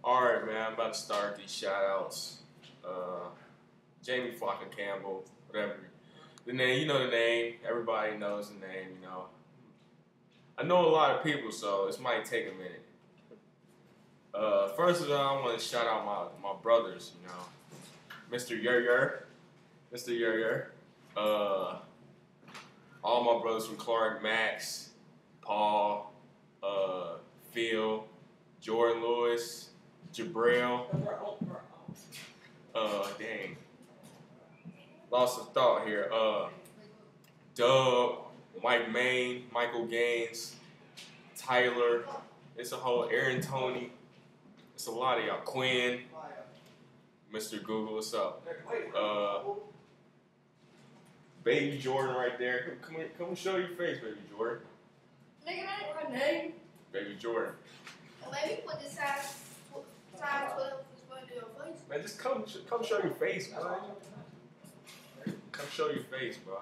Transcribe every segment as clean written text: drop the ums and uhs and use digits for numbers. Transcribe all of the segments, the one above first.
Alright, man, I'm about to start these shout outs. Jamie Flocka Campbell, whatever. The name, you know the name. Everybody knows the name, you know. I know a lot of people, so this might take a minute. First of all, I want to shout out my brothers, you know. Mr. Mr. Yer. All my brothers from Clark, Max, Paul, Phil, Jordan Lewis, Jabril. Dang. Lost of thought here. Doug, Mike Main, Michael Gaines, Tyler. It's a whole Aaron Tony. It's a lot of y'all. Quinn, Mr. Google, what's up? Baby Jordan right there. Come show your face, Baby Jordan. Nigga, that ain't my name. Baby Jordan. Let me put this size 12 on your face. Man, just come show your face, bro. Come show your face, bro.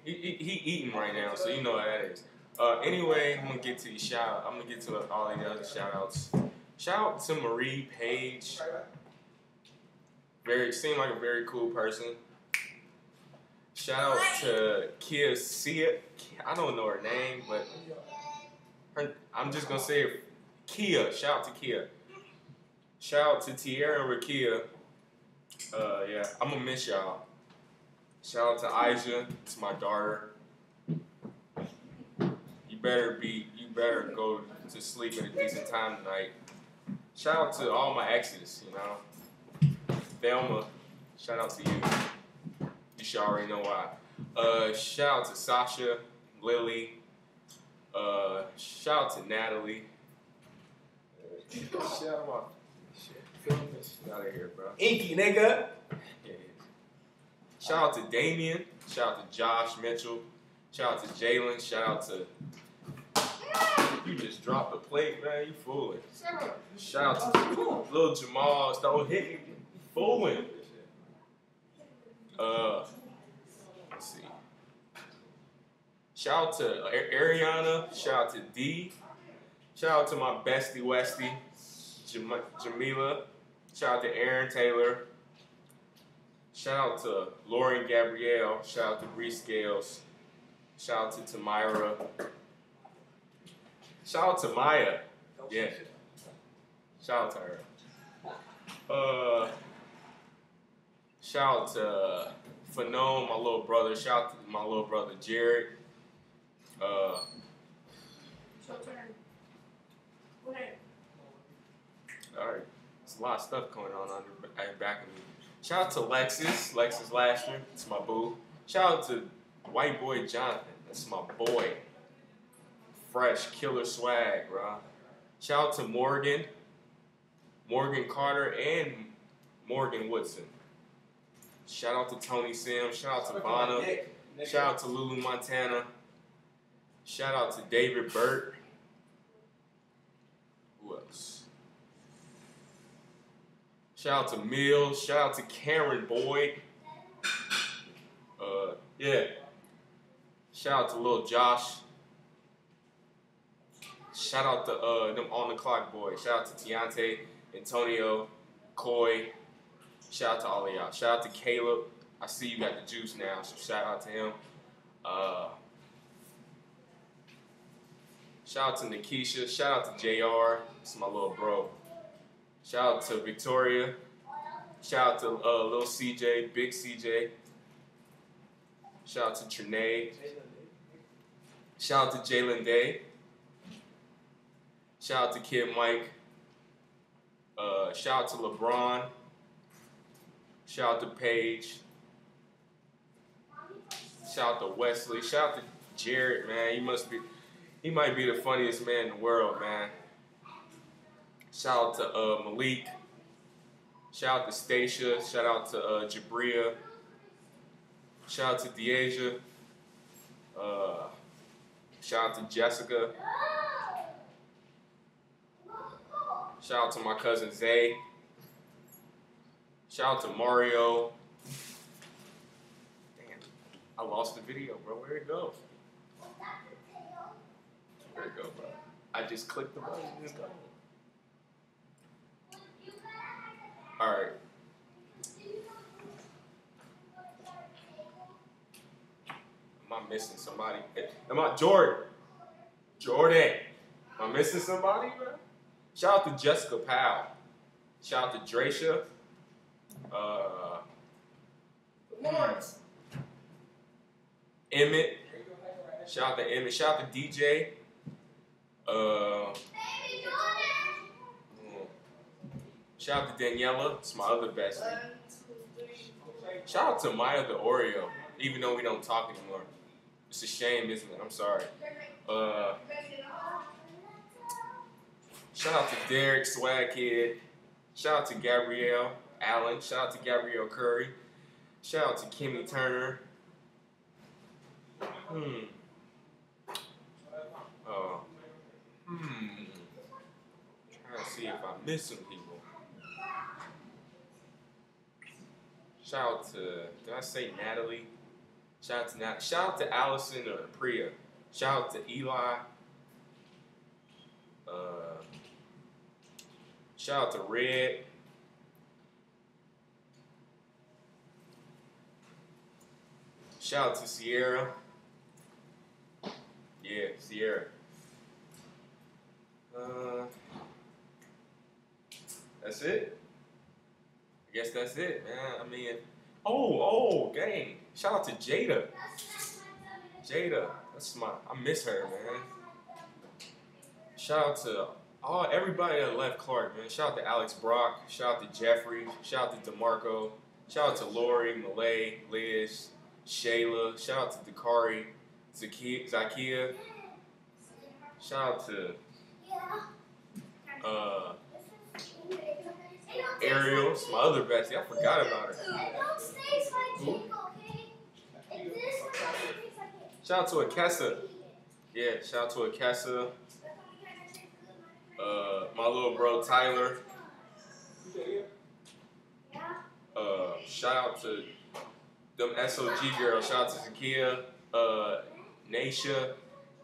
He eating right now, so you know what that is. Anyway, I'm gonna get to these I'm gonna get to all the other shout outs. Shout out to Marie Page. Seemed like a very cool person. Shout out to Kia Sia. I don't know her name, but I'm just gonna say it. Kia. Shout out to Kia. Shout out to Tierra and Rakia. Yeah, I'm gonna miss y'all. Shout out to Aisha. It's my daughter. You better go to sleep at a decent time tonight. Shout out to all my exes, you know. Thelma, shout out to you. You should already know why. Shout out to Sasha, Lily. Shout out to Natalie. Shout out out of here, bro. Inky, nigga. Yeah. Shout out to Damien. Shout out to Josh Mitchell. Shout out to Jalen. Shout out to... You just dropped the plate, man. You fooling. Shout out to little Jamal. Don't hit me. You fooling. Let's see. Shout out to Ariana. Shout out to D. Shout out to my bestie Westy, Jamila. Shout out to Aaron Taylor. Shout out to Lauren Gabrielle. Shout out to Bree Scales. Shout out to Tamira. Shout out to Maya. Yeah. Shout out to her. Shout out to Phanome, my little brother. Shout out to my little brother Jared. Alright. There's a lot of stuff going on under back of me. Shout out to Lexus Lasher. It's my boo. Shout out to White Boy Jonathan. That's my boy. Fresh, killer swag, bro. Shout out to Morgan Carter, and Morgan Woodson. Shout out to Tony Sims. Shout out to Vanna. Shout out to Lulu Montana. Shout out to David Burt. Who else? Shout out to Mills. Shout out to Karen Boyd. Yeah. Shout out to Lil Josh. Shout out to them On The Clock boys. Shout out to Tiante, Antonio, Coy. Shout out to all of y'all. Shout out to Caleb. I see you got the juice now, so shout out to him. Shout out to Nikisha. Shout out to JR. It's my little bro. Shout out to Victoria. Shout out to little CJ, big CJ. Shout out to Trinae. Shout out to Jalen Day. Shout out to Kid Mike. Shout out to LeBron. Shout out to Paige. Shout out to Wesley. Shout out to Jared, man. He might be the funniest man in the world, man. Shout out to Malik. Shout out to Stacia. Shout out to Jabria. Shout out to Deasia. Shout out to Jessica. Shout out to my cousin Zay. Shout out to Mario. Damn, I lost the video, bro. Where'd it go? Where'd it go, bro? I just clicked the button and it's gone. missing somebody? Am I Jordan? Jordan. Am I missing somebody, bro? Shout out to Jessica Powell. Shout out to Dracia. Lawrence. Emmett. Shout out to Emmett. Shout out to DJ. Shout out to Daniela. It's my other bestie. 1, 2, 3, 4. Shout out to Maya the Oreo. Even though we don't talk anymore. It's a shame, isn't it? I'm sorry. Shout out to Derek, Swag Kid. Shout out to Gabrielle Allen. Shout out to Gabrielle Curry. Shout out to Kimmy Turner. Trying to see if I'm missing people. Shout out to, did I say Natalie? Shout out to Nat. Shout out to Allison or Priya. Shout out to Eli. Shout out to Red. Shout out to Sierra. Yeah, Sierra. That's it. I guess that's it, man. I mean, gang. Shout out to Jada. Jada, I miss her, man. Shout out to everybody that left Clark, man. Shout out to Alex Brock. Shout out to Jeffrey. Shout out to DeMarco. Shout out to Lori, Malay, Liz, Shayla. Shout out to Dakari, Zakia. Shout out to Ariel, it's my other bestie. I forgot about her. Who? Shout out to Akessa. Yeah, shout out to Akessa. My little bro Tyler. Shout out to them SOG girls. Shout out to Zakia, Naisha,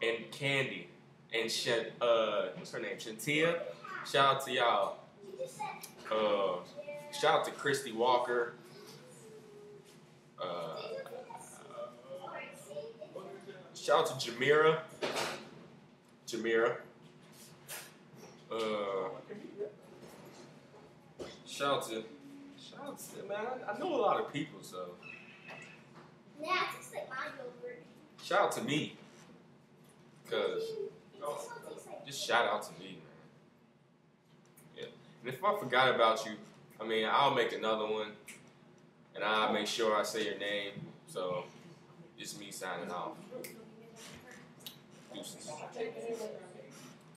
and Candy. And what's her name? Shantia. Shout out to y'all. Shout out to Christy Walker. Shout out to Jamira. Shout out to man. I know a lot of people, so. Shout out to me. Cause just shout out to me, man. Yeah. And if I forgot about you, I mean, I'll make another one, and I'll make sure I say your name. So, just me signing off. Deuces.